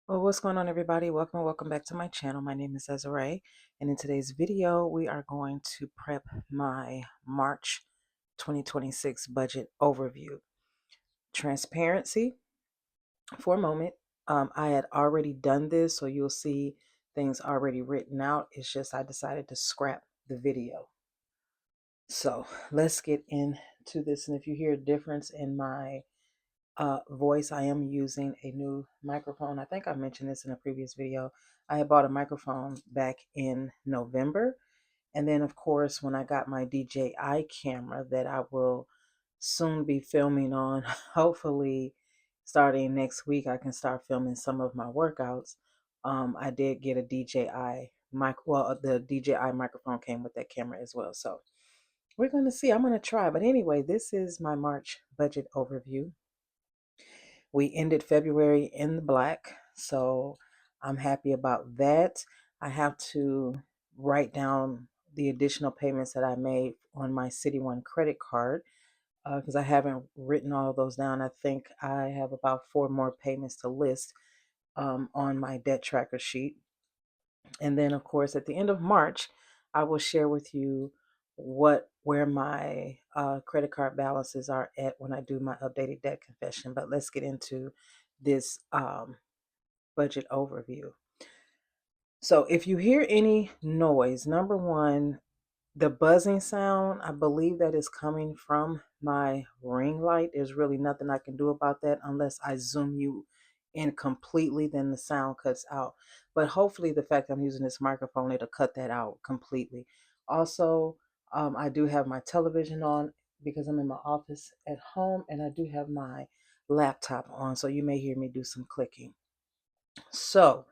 Well, what's going on, everybody? Welcome back to my channel. My name is Desiree, and in today's video, we are going to prep my March 2026 budget overview. Transparency for a moment. I had already done this, so you'll see things already written out. It's just I decided to scrap the video. So let's get into this. And if you hear a difference in my voice, I am using a new microphone. I think I mentioned this in a previous video. I had bought a microphone back in November. And then, of course, when I got my DJI camera that I will soon be filming on, hopefully starting next week, I can start filming some of my workouts. I did get a DJI mic. Well, the DJI microphone came with that camera as well. So we're going to see. I'm going to try. But anyway, this is my March budget overview. We ended February in the black, so I'm happy about that. I have to write down the additional payments that I made on my City One credit card because I haven't written all of those down. I think I have about 4 more payments to list on my debt tracker sheet. And then, of course, at the end of March, I will share with you where my credit card balances are at when I do my updated debt confession. But let's get into this budget overview. So if you hear any noise, number one, the buzzing sound, I believe that is coming from my ring light. There's really nothing I can do about that unless I zoom you in completely, then the sound cuts out. But hopefully the fact I'm using this microphone, it'll cut that out completely. Also, I do have my television on because I'm in my office at home, and I do have my laptop on, so you may hear me do some clicking. So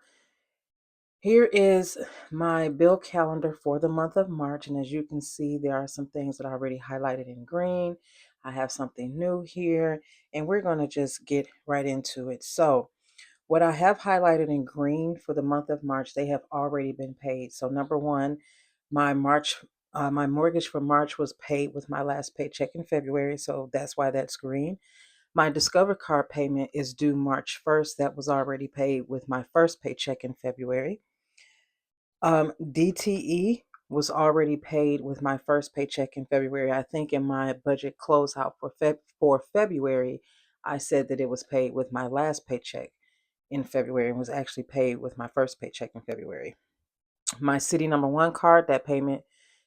here is my bill calendar for the month of March. And as you can see, there are some things that I already highlighted in green. I have something new here, and we're going to just get right into it. So what I have highlighted in green for the month of March, they have already been paid. So number one, my mortgage for March was paid with my last paycheck in February. So that's why that's green. My Discover card payment is due March 1st. That was already paid with my first paycheck in February. DTE was already paid with my first paycheck in February. I think in my budget closeout for February, I said that it was paid with my last paycheck in February and was actually paid with my first paycheck in February. My City Number One card, that payment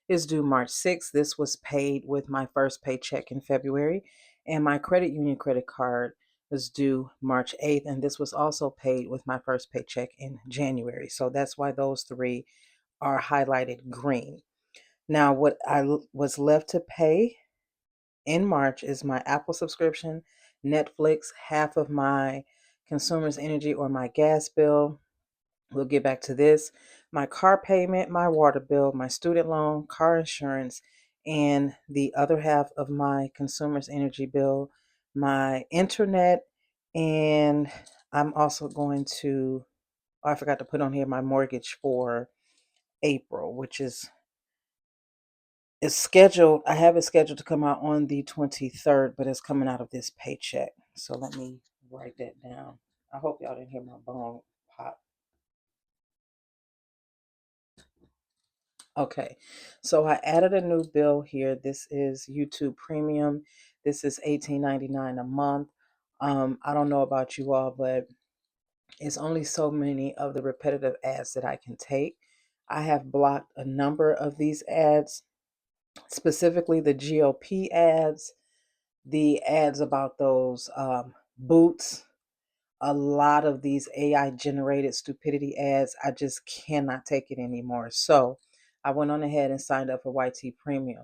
is due March 6th. This was paid with my first paycheck in February. And my credit union credit card was due March 8th. And this was also paid with my first paycheck in January. So that's why those three are highlighted green. Now, what was left to pay in March is my Apple subscription, Netflix, half of my consumer's energy or my gas bill. We'll get back to this. My car payment, my water bill, my student loan, car insurance, and the other half of my consumer's energy bill, my internet, and I'm also going to, oh, I forgot to put on here my mortgage for April, which is scheduled. I have it scheduled to come out on the 23rd, but it's coming out of this paycheck. So let me write that down. I hope y'all didn't hear my bone pop. Okay, so I added a new bill here. This is YouTube Premium. This is $18.99 a month. I don't know about you all, but it's only so many of the repetitive ads that I can take. I have blocked a number of these ads, specifically the GOP ads, the ads about those boots, a lot of these AI generated stupidity ads. I just cannot take it anymore. So I went on ahead and signed up for YT Premium.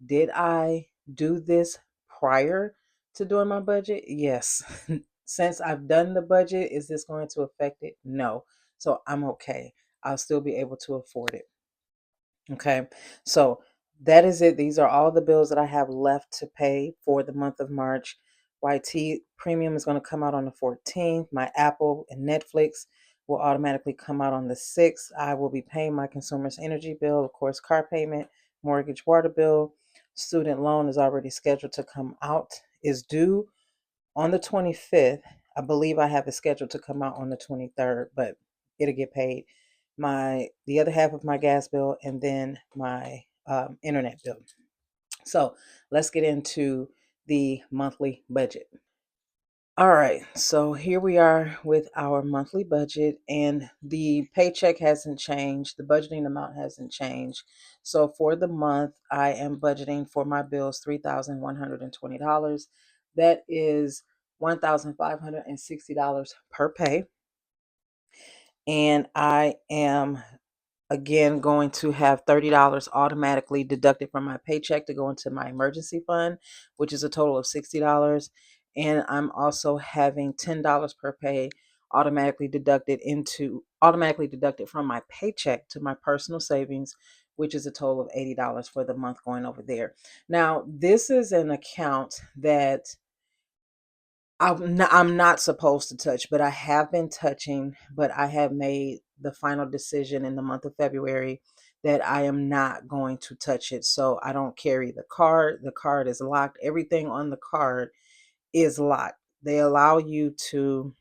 Did I do this prior to doing my budget? Yes. Since I've done the budget, is this going to affect it? No. So I'm okay. I'll still be able to afford it. Okay, so that is it. These are all the bills that I have left to pay for the month of March. YT Premium is going to come out on the 14th. My Apple and Netflix will automatically come out on the 6th. I will be paying my consumer's energy bill, of course, car payment, mortgage, water bill. Student loan is already scheduled to come out, is due on the 25th. I believe I have it scheduled to come out on the 23rd, but it'll get paid. The other half of my gas bill and then my internet bill. So let's get into the monthly budget. All right, so here we are with our monthly budget, and the paycheck hasn't changed. The budgeting amount hasn't changed. So for the month, I am budgeting for my bills $3,120. That is $1,560 per pay. And I am again going to have $30 automatically deducted from my paycheck to go into my emergency fund, which is a total of $60. And I'm also having $10 per pay automatically deducted from my paycheck to my personal savings, which is a total of $80 for the month going over there. Now, this is an account that I'm not supposed to touch, but I have been touching, but I have made the final decision in the month of February that I am not going to touch it. So I don't carry the card. The card is locked. Everything on the card is locked. They allow you to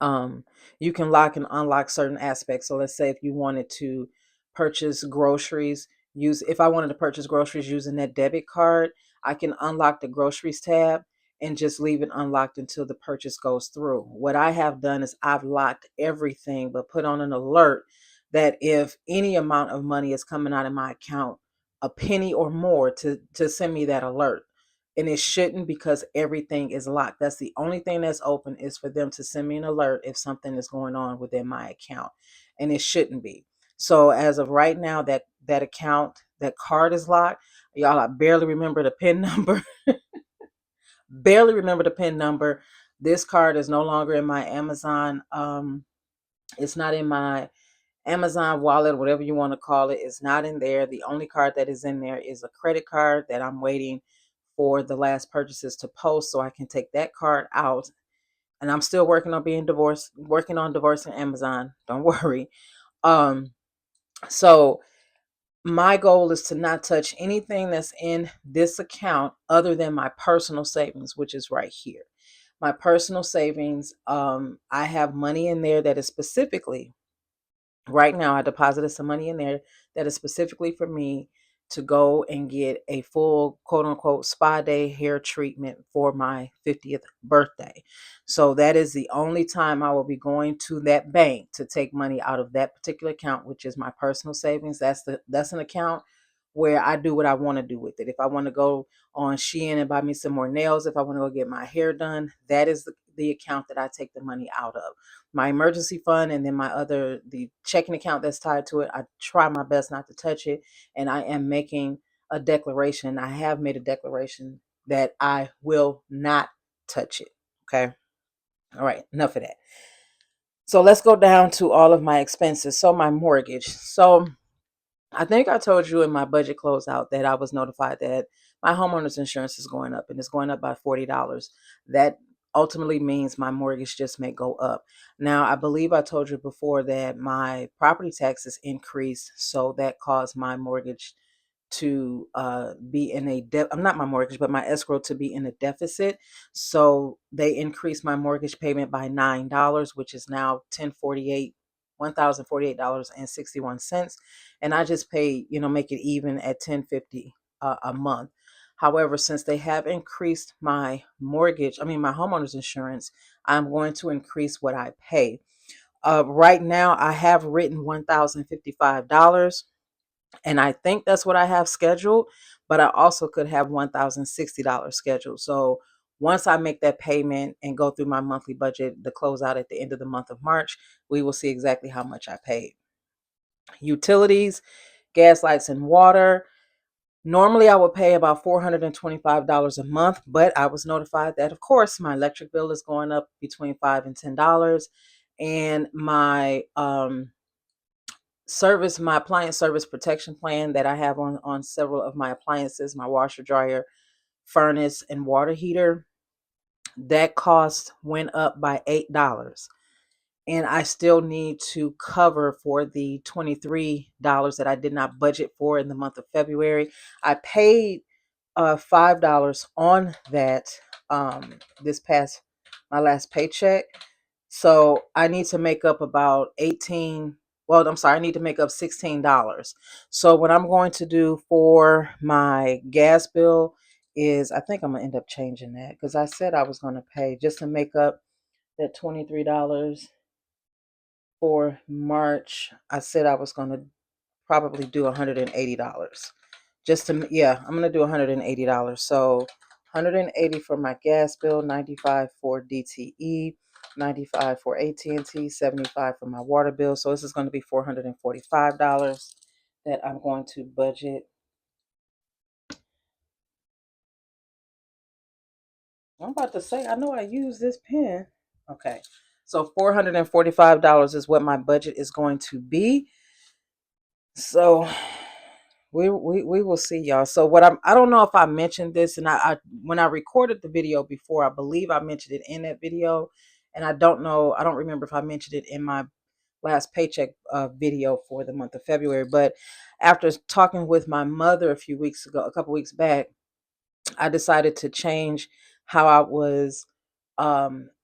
um, you can lock and unlock certain aspects. So let's say if you wanted to purchase groceries, if I wanted to purchase groceries using that debit card, I can unlock the groceries tab and just leave it unlocked until the purchase goes through. What I have done is I've locked everything but put on an alert that if any amount of money is coming out of my account, a penny or more, to send me that alert. And it shouldn't, because everything is locked. That's the only thing that's open, is for them to send me an alert if something is going on within my account, and it shouldn't be. So as of right now, that account, that card is locked. Y'all, I barely remember the PIN number. Barely remember the PIN number. This card is no longer in my Amazon. It's not in my Amazon wallet, whatever you want to call it. Is not in there. The only card that is in there is a credit card that I'm waiting for the last purchases to post so I can take that card out. And I'm still working on being divorced, working on divorcing Amazon. Don't worry. Um, so my goal is to not touch anything that's in this account other than my personal savings, which is right here. My personal savings, I have money in there that is specifically, right now I deposited some money in there that is specifically for me to go and get a full quote unquote spa day hair treatment for my 50th birthday. So that is the only time I will be going to that bank to take money out of that particular account, which is my personal savings. That's an account where I do what I want to do with it. If I want to go on Shein and buy me some more nails, if I want to go get my hair done, that is the account that I take the money out of. My emergency fund, and then the checking account that's tied to it, I try my best not to touch it. And I am making a declaration. I have made a declaration that I will not touch it. Okay. All right. Enough of that. So let's go down to all of my expenses. So my mortgage. So I think I told you in my budget closeout that I was notified that my homeowner's insurance is going up, and it's going up by $40. That ultimately means my mortgage just may go up. Now, I believe I told you before that my property taxes increased, so that caused my mortgage to be in a debt. I'm not my mortgage, but my escrow to be in a deficit. So they increased my mortgage payment by $9, which is now $1,048.61. And I just pay, make it even at $10.50 a month. However, since they have increased my my homeowner's insurance, I'm going to increase what I pay. Right now, I have written $1,055, and I think that's what I have scheduled, but I also could have $1,060 scheduled. So once I make that payment and go through my monthly budget, the close out at the end of the month of March, we will see exactly how much I paid. Utilities, gas, lights, and water. Normally, I would pay about $425 a month, but I was notified that, of course, my electric bill is going up between $5 and $10, and my appliance service protection plan that I have on several of my appliances, my washer, dryer, furnace, and water heater, that cost went up by $8. And I still need to cover for the $23 that I did not budget for in the month of February. I paid $5 on that this past my last paycheck. So I need to make up about 18. Well, I'm sorry, I need to make up $16. So what I'm going to do for my gas bill is, I think I'm gonna end up changing that because I said I was gonna pay just to make up that $23 for March. I said I was gonna probably do $180 just to, yeah, I'm gonna do $180. So 180 for my gas bill, 95 for DTE, 95 for AT&T, 75 for my water bill. So this is going to be $445 that I'm going to budget. I'm about to say, I know I use this pen. Okay, so $445 is what my budget is going to be. So we will see, y'all. So what I don't know if I mentioned this, and I when I recorded the video before, I believe I mentioned it in that video, and I don't know, I don't remember if I mentioned it in my last paycheck video for the month of February. But after talking with my mother a few weeks ago, a couple weeks back, I decided to change how I was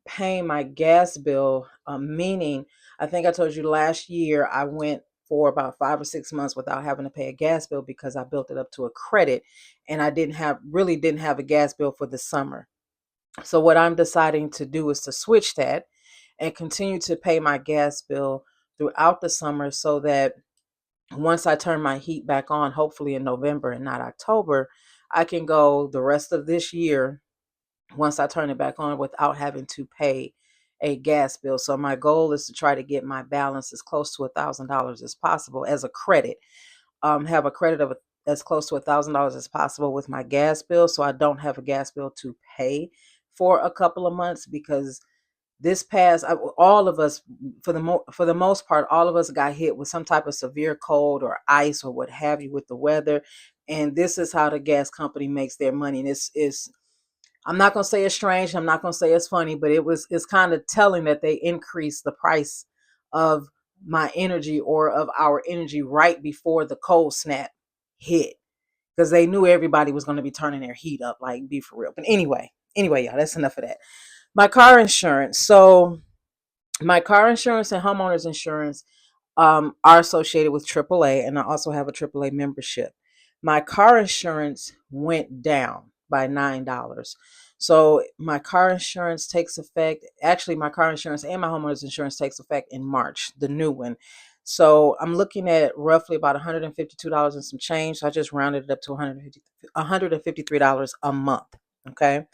paying my gas bill. Meaning, I think I told you last year I went for about 5 or 6 months without having to pay a gas bill because I built it up to a credit, and I didn't have a gas bill for the summer. So what I'm deciding to do is to switch that and continue to pay my gas bill throughout the summer, so that once I turn my heat back on, hopefully in November and not October, I can go the rest of this year once I turn it back on without having to pay a gas bill. So my goal is to try to get my balance as close to $1,000 as possible as a credit. Have a credit of as close to $1,000 as possible with my gas bill, so I don't have a gas bill to pay for a couple of months. Because this past, all of us, for the most part, all of us got hit with some type of severe cold or ice or what have you with the weather, and this is how the gas company makes their money. And it's I'm not gonna say it's strange. I'm not gonna say it's funny, but it's kind of telling that they increased the price of my energy, or of our energy, right before the cold snap hit, because they knew everybody was going to be turning their heat up. Like, be for real. But anyway, y'all, that's enough of that. My car insurance. So my car insurance and homeowners insurance are associated with AAA, and I also have a AAA membership. My car insurance went down by $9. So my car insurance takes effect. Actually, my car insurance and my homeowners insurance takes effect in March, the new one. So I'm looking at roughly about $152 and some change. So I just rounded it up to $153 a month. Okay.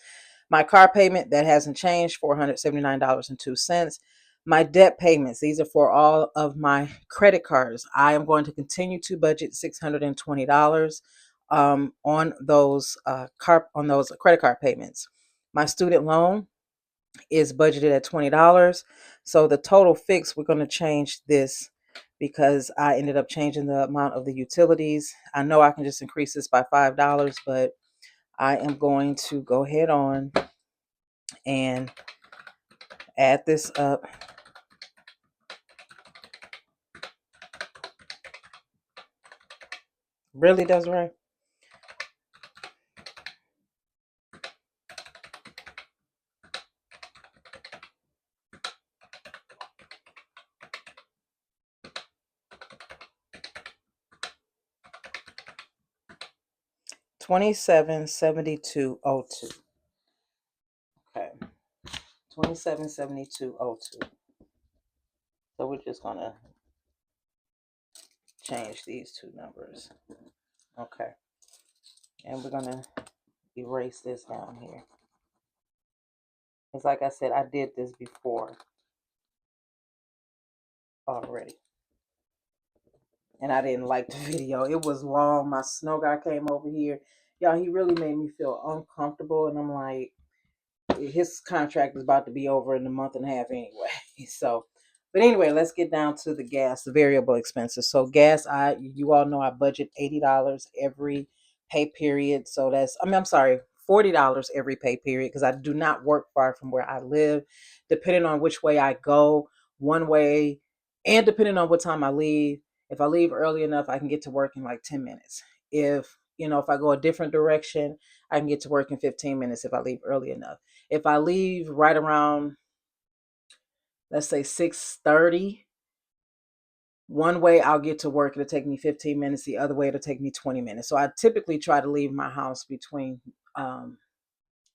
My car payment, that hasn't changed, $479.02. My debt payments, these are for all of my credit cards. I am going to continue to budget $620 on those on those credit card payments. My student loan is budgeted at $20. So the total fix, we're going to change this because I ended up changing the amount of the utilities. I know I can just increase this by $5, but I am going to go ahead on and add this up. Really, Desiree? $2772.02. Okay, 2772.02. So we're just gonna change these two numbers. Okay, and we're gonna erase this down here. It's like I said, I did this before already, and I didn't like the video. It was long. My snow guy came over here. Y'all, he really made me feel uncomfortable, and I'm like, his contract is about to be over in a month and a half anyway. So, but anyway, let's get down to the gas, the variable expenses. So gas, you all know I budget $80 every pay period. So I'm sorry, $40 every pay period, because I do not work far from where I live. Depending on which way I go, one way, and depending on what time I leave. If I leave early enough, I can get to work in like 10 minutes. If if I go a different direction, I can get to work in 15 minutes if I leave early enough. If I leave right around, let's say 6:30, one way I'll get to work, it'll take me 15 minutes. The other way, it'll take me 20 minutes. So I typically try to leave my house between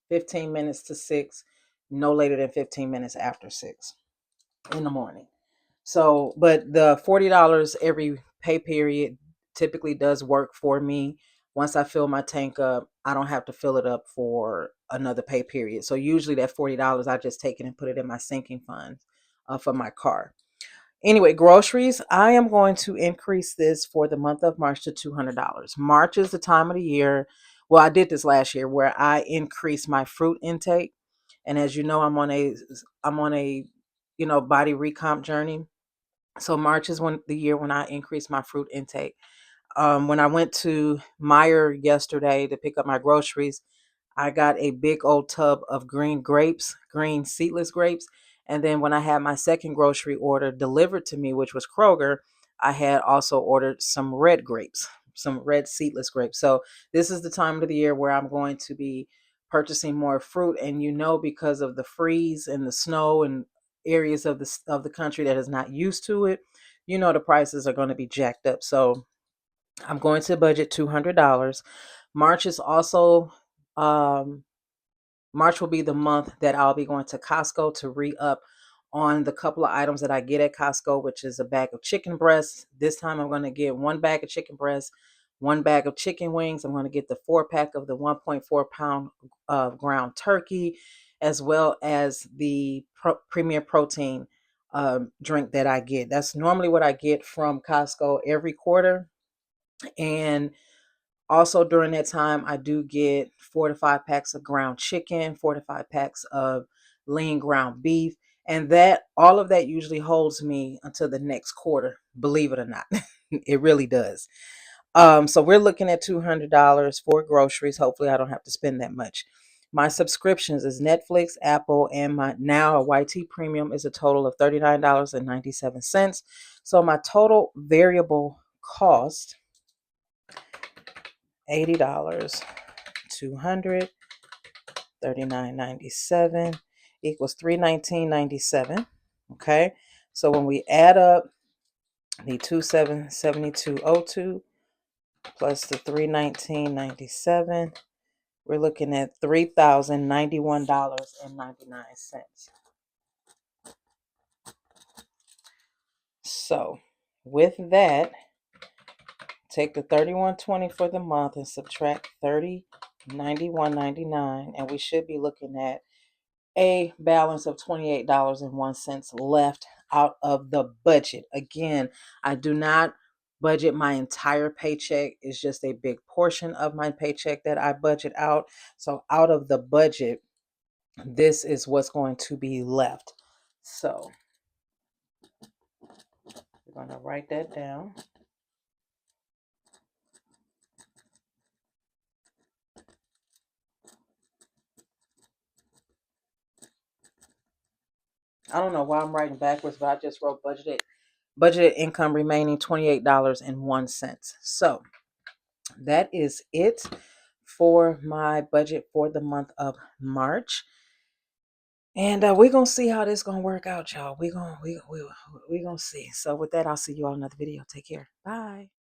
15 minutes to 6, no later than 15 minutes after 6 in the morning. So, but the $40 every pay period typically does work for me. Once I fill my tank up, I don't have to fill it up for another pay period. So usually that $40, I just take it and put it in my sinking fund for my car. Anyway, groceries, I am going to increase this for the month of March to $200. March is the time of the year. Well, I did this last year where I increased my fruit intake. And as you know, I'm on a body recomp journey. So March is the year when I increase my fruit intake. When I went to Meyer yesterday to pick up my groceries, I got a big old tub of green grapes, green seedless grapes. And then when I had my second grocery order delivered to me, which was Kroger, I had also ordered some red grapes, some red seedless grapes. So this is the time of the year where I'm going to be purchasing more fruit. And because of the freeze and the snow and areas of the country that is not used to it, the prices are going to be jacked up. So I'm going to budget $200. March is also um, March will be the month that I'll be going to Costco to re-up on the couple of items that I get at Costco, which is a bag of chicken breasts. This time I'm going to get one bag of chicken breasts, one bag of chicken wings. I'm going to get the 4-pack of the 1.4-pound ground turkey, as well as the Premier Protein drink that I get. That's normally what I get from Costco every quarter. And also during that time, I do get 4 to 5 packs of ground chicken, 4 to 5 packs of lean ground beef. And that all of that usually holds me until the next quarter, believe it or not. It really does. So we're looking at $200 for groceries. Hopefully I don't have to spend that much. My subscriptions is Netflix, Apple, and my now a YT premium is a total of $39.97. So my total variable cost, $80, 200, $39.97 equals $319.97. Okay. So when we add up the 2772.02 plus the $319.97, we're looking at $3,091.99. So with that, take the $31.20 for the month and subtract $30.91.99, and we should be looking at a balance of $28.01 left out of the budget. Again, I do not budget my entire paycheck. It's just a big portion of my paycheck that I budget out. So out of the budget, this is what's going to be left. So we're going to write that down. I don't know why I'm writing backwards, but I just wrote budgeted income remaining $28.01. So that is it for my budget for the month of March. And we're going to see how this going to work out, y'all. We're going to see. So with that, I'll see you on another video. Take care. Bye.